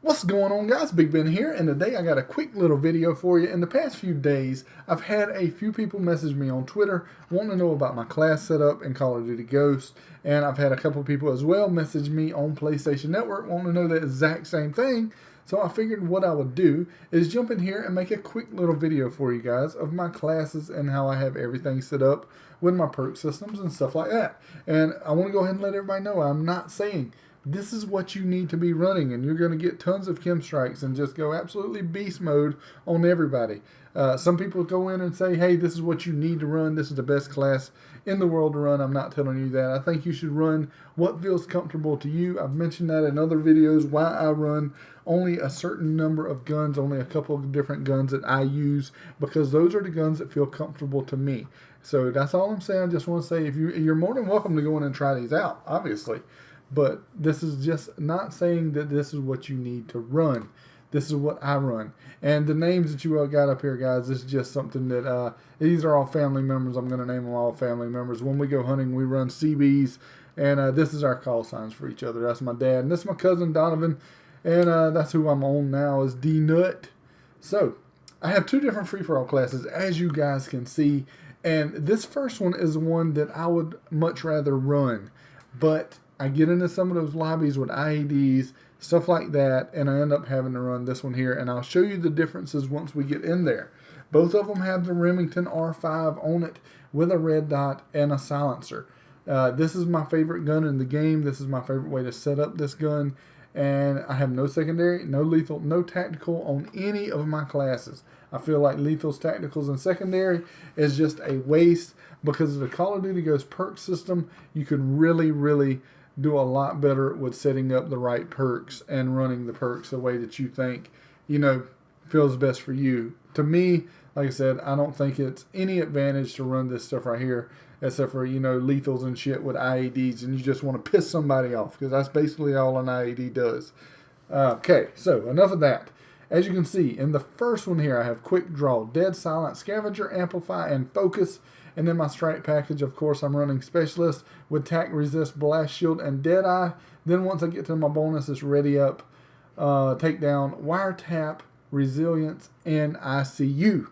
What's going on, guys? Big Ben here, and today I got a quick little video for you. In the past few days, I've had a few people message me on Twitter wanting to know about my class setup in Call of Duty Ghosts, and I've had a couple people as well message me on PlayStation Network wanting to know the exact same thing. So I figured what I would do is jump in here and make a quick little video for you guys of my classes and how I have everything set up with my perk systems and stuff like that. And I want to go ahead and let everybody know I'm not saying this is what you need to be running, and you're going to get tons of chem strikes and just go absolutely beast mode on everybody. Some people go in and say, hey, this is what you need to run. This is the best class in the world to run. I'm not telling you that. I think you should run what feels comfortable to you. I've mentioned that in other videos, why I run only a certain number of guns, only a couple of different guns that I use, because those are the guns that feel comfortable to me. So that's all I'm saying. I just want to say, if you're more than welcome to go in and try these out, obviously. But this is just not saying that this is what you need to run. This is what I run. And the names that you all got up here, guys, this is just something that, these are all family members. I'm going to name them all family members. When we go hunting, we run CBs. And this is our call signs for each other. That's my dad. And this is my cousin, Donovan. And that's who I'm on now, is D-Nut. So, I have two different free-for-all classes, as you guys can see. And this first one is one that I would much rather run. But I get into some of those lobbies with IEDs, stuff like that, and I end up having to run this one here, and I'll show you the differences once we get in there. Both of them have the Remington R5 on it with a red dot and a silencer. This is my favorite gun in the game. This is my favorite way to set up this gun, and I have no secondary, no lethal, no tactical on any of my classes. I feel like lethals, tacticals, and secondary is just a waste because of the Call of Duty Ghosts perk system. You can really do a lot better with setting up the right perks and running the perks the way that you think, feels best for you. To me, like I said, I don't think it's any advantage to run this stuff right here, except for, lethals and shit with IEDs, and you just want to piss somebody off, because that's basically all an IED does. Okay, so enough of that. As you can see, in the first one here, I have Quick Draw, Dead Silent, Scavenger, Amplify, and Focus. And then my strike package, of course, I'm running Specialist with Tac Resist, Blast Shield, and Deadeye. Then once I get to my bonus, it's Ready Up, Takedown, Wiretap, Resilience, and ICU.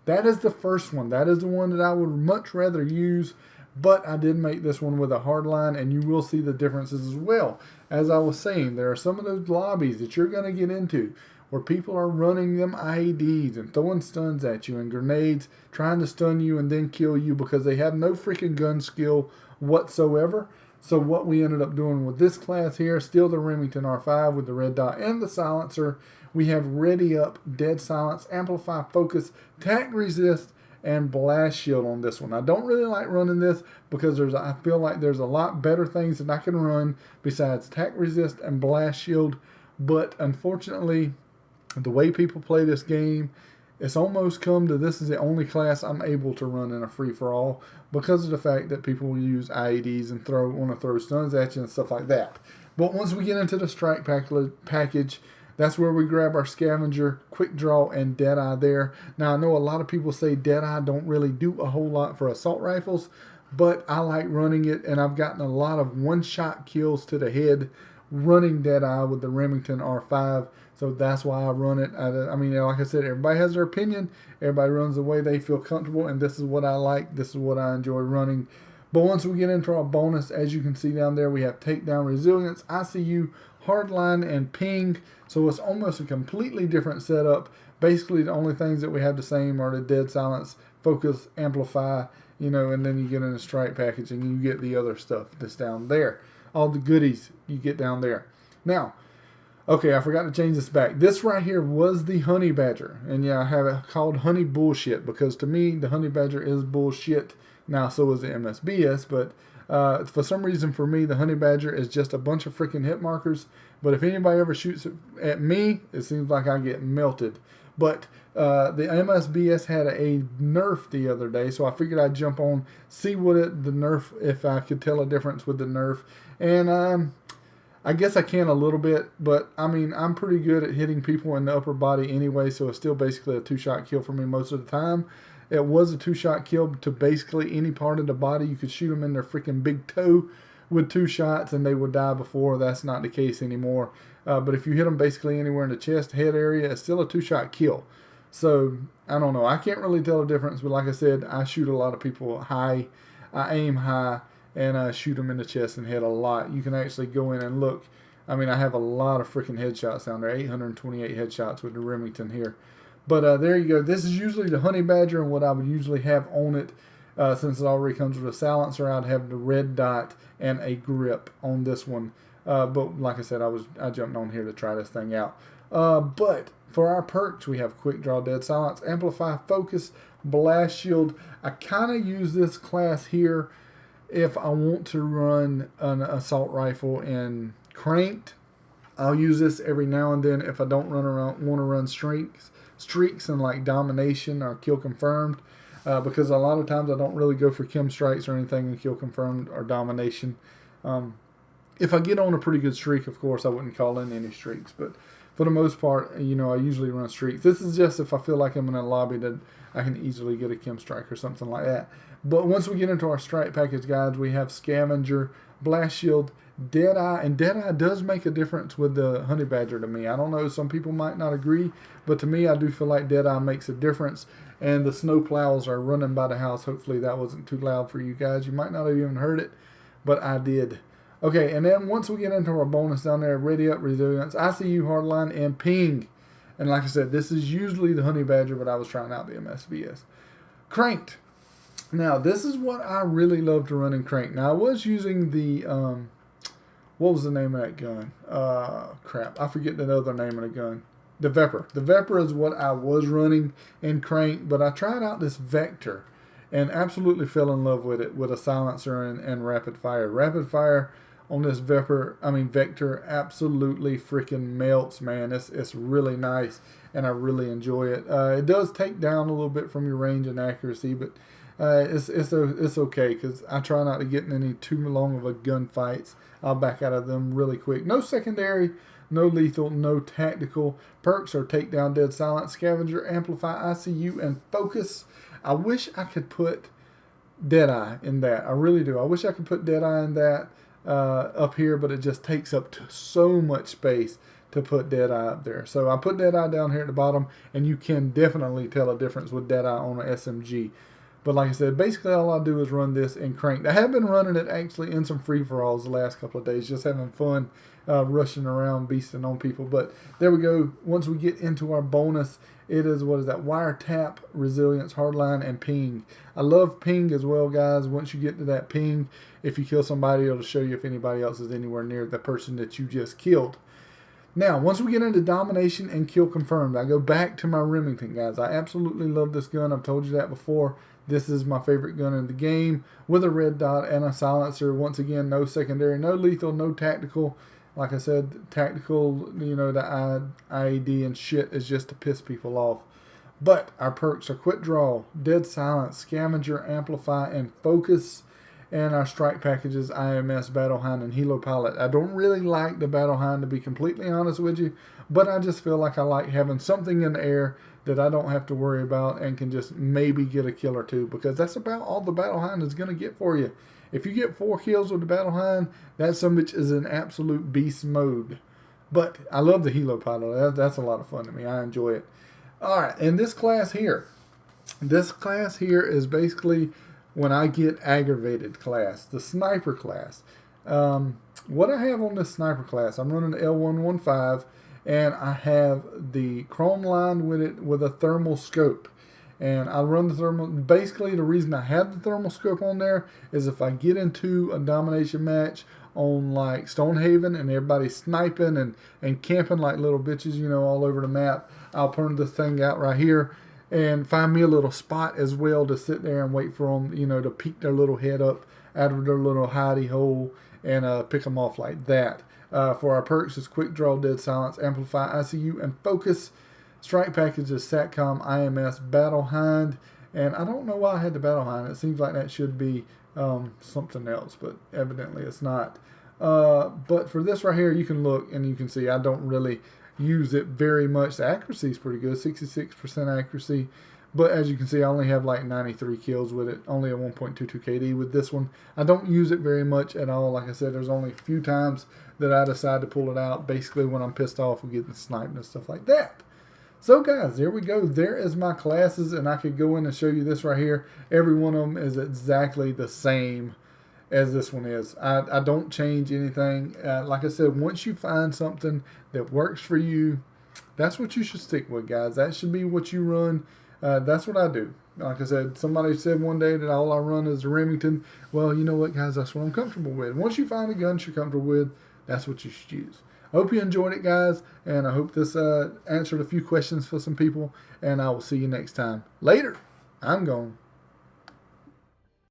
That is the first one. That is the one that I would much rather use, but I did make this one with a hardline, and you will see the differences as well. As I was saying, there are some of those lobbies that you're going to get into where people are running them IEDs and throwing stuns at you and grenades, trying to stun you and then kill you because they have no freaking gun skill whatsoever. So what we ended up doing with this class here, still the Remington R5 with the red dot and the silencer, we have Ready Up, Dead Silence, Amplify, Focus, Tac Resist, and Blast Shield on this one. I don't really like running this because I feel like there's a lot better things that I can run besides Tac Resist and Blast Shield, but unfortunately, the way people play this game, it's almost come to this is the only class I'm able to run in a free-for-all because of the fact that people will use IEDs and want to throw stuns at you and stuff like that. But once we get into the strike package, that's where we grab our Scavenger, Quick Draw, and Deadeye there. Now, I know a lot of people say Deadeye don't really do a whole lot for assault rifles, but I like running it, and I've gotten a lot of one-shot kills to the head running Deadeye with the Remington R5. So that's why I run it. I mean, like I said, everybody has their opinion. Everybody runs the way they feel comfortable, and this is what I like. This is what I enjoy running. But once we get into our bonus, as you can see down there, we have Takedown, Resilience, ICU, Hardline, and Ping. So it's almost a completely different setup. Basically, the only things that we have the same are the Dead Silence, Focus, Amplify, and then you get in the strike package and you get the other stuff that's down there. All the goodies you get down there. Now, okay, I forgot to change this back. This right here was the Honey Badger. And yeah, I have it called Honey Bullshit because to me, the Honey Badger is bullshit. Now, so is the MSBS, but for some reason for me, the Honey Badger is just a bunch of freaking hit markers. But if anybody ever shoots at me, it seems like I get melted. But the MSBS had a nerf the other day, so I figured I'd jump on, see the nerf, if I could tell a difference with the nerf. And I guess I can a little bit, but I mean, I'm pretty good at hitting people in the upper body anyway, so it's still basically a two-shot kill for me most of the time. It was a two-shot kill to basically any part of the body. You could shoot them in their freaking big toe with 2 shots and they would die before. That's not the case anymore. But if you hit them basically anywhere in the chest, head area, it's still a 2-shot kill. So I don't know. I can't really tell the difference, but like I said, I shoot a lot of people high. I aim high and I shoot them in the chest and head a lot. You can actually go in and look. I mean, I have a lot of freaking headshots down there. 828 headshots with the Remington here. But there you go. This is usually the Honey Badger, and what I would usually have on it, since it already comes with a silencer, I'd have the red dot and a grip on this one. But like I said, I jumped on here to try this thing out. But for our perks, we have Quick Draw, Dead Silence, Amplify, Focus, Blast Shield. I kind of use this class here if I want to run an assault rifle in cranked. I'll use this every now and then if I don't want to run streaks and like domination or kill confirmed, because a lot of times I don't really go for chem strikes or anything in kill confirmed or domination. If I get on a pretty good streak, of course, I wouldn't call in any streaks, but for the most part, I usually run streaks. This is just if I feel like I'm in a lobby that I can easily get a chem strike or something like that. But once we get into our strike package guides, we have Scavenger, Blast Shield, Deadeye, and Deadeye does make a difference with the Honey Badger to me. I don't know, some people might not agree, but to me, I do feel like Deadeye makes a difference. And the snow plows are running by the house. Hopefully that wasn't too loud for you guys. You might not have even heard it, but I did. Okay, and then once we get into our bonus down there, Ready Up, Resilience, ICU, Hardline, and Ping. And like I said, this is usually the Honey Badger, but I was trying out the MSVS. Cranked. Now, this is what I really love to run in Cranked. Now, I was using the, what was the name of that gun? Crap, I forget the other name of the gun. The Vepr. The Vepr is what I was running in Cranked, but I tried out this Vector and absolutely fell in love with it with a silencer and rapid fire. Rapid fire on this Vector absolutely freaking melts, man. It's really nice, and I really enjoy it. It does take down a little bit from your range and accuracy, but it's okay because I try not to get in any too long of a gunfights. I'll back out of them really quick. No secondary, no lethal, no tactical. Perks are Takedown, Dead Silence, Scavenger, Amplify, ICU, and Focus. I wish I could put Deadeye in that. I really do. I wish I could put Deadeye in that up here, but it just takes up so much space to put Deadeye up there. So I put Deadeye down here at the bottom, and you can definitely tell a difference with Deadeye on an SMG. But like I said, basically all I do is run this in Cranked. I have been running it actually in some free-for-alls the last couple of days, just having fun rushing around, beasting on people. But there we go. Once we get into our bonus, it is, what is that? Wiretap, Resilience, Hardline, and Ping. I love Ping as well, guys. Once you get to that Ping, if you kill somebody, it'll show you if anybody else is anywhere near the person that you just killed. Now, once we get into Domination and Kill Confirmed, I go back to my Remington, guys. I absolutely love this gun. I've told you that before. This is my favorite gun in the game with a red dot and a silencer. Once again, no secondary, no lethal, no tactical. Like I said, tactical, the IED and shit is just to piss people off. But our perks are Quick Draw, Dead Silence, Scavenger, Amplify, and Focus. And our strike packages, IMS, Battle Hind, and Helo Pilot. I don't really like the Battle Hind, to be completely honest with you, but I just feel like I like having something in the air that I don't have to worry about and can just maybe get a kill or two, because that's about all the Battle Hind is going to get for you. If you get 4 kills with the Battle Hind, that sumbitch is in absolute beast mode. But I love the Helo Pilot. That's a lot of fun to me. I enjoy it. All right, and this class here is basically when I get aggravated class, the sniper class. What I have on this sniper class, I'm running the L115, and I have the chrome line with it with a thermal scope. And I run the thermal. Basically, the reason I have the thermal scope on there is if I get into a domination match on like Stonehaven and everybody's sniping and camping like little bitches, all over the map, I'll turn this thing out right here and find me a little spot as well to sit there and wait for them, to peek their little head up out of their little hidey hole and pick them off like that. For our perks is Quick Draw, Dead Silence, Amplify, ICU, and Focus. Strike package is SATCOM, IMS, Battle Hind, and I don't know why I had the Battle Hind. It seems like that should be something else, but evidently it's not. But for this right here, you can look and you can see I don't really use it very much. The accuracy is pretty good, 66% accuracy, But as you can see, I only have like 93 kills with it, only a 1.22 KD with this one. I don't use it very much at all. Like I said, there's only a few times that I decide to pull it out, basically when I'm pissed off with getting sniped and stuff like that. So guys, there we go. There is my classes, and I could go in and show you this right here. Every one of them is exactly the same as this one is. I don't change anything. Like I said, once you find something that works for you, that's what you should stick with, guys. That should be what you run. That's what I do. Like I said, somebody said one day that all I run is the Remington. Well, you know what, guys? That's what I'm comfortable with. Once you find a gun you're comfortable with, that's what you should use. I hope you enjoyed it, guys, and I hope this answered a few questions for some people, and I will see you next time. Later. I'm gone.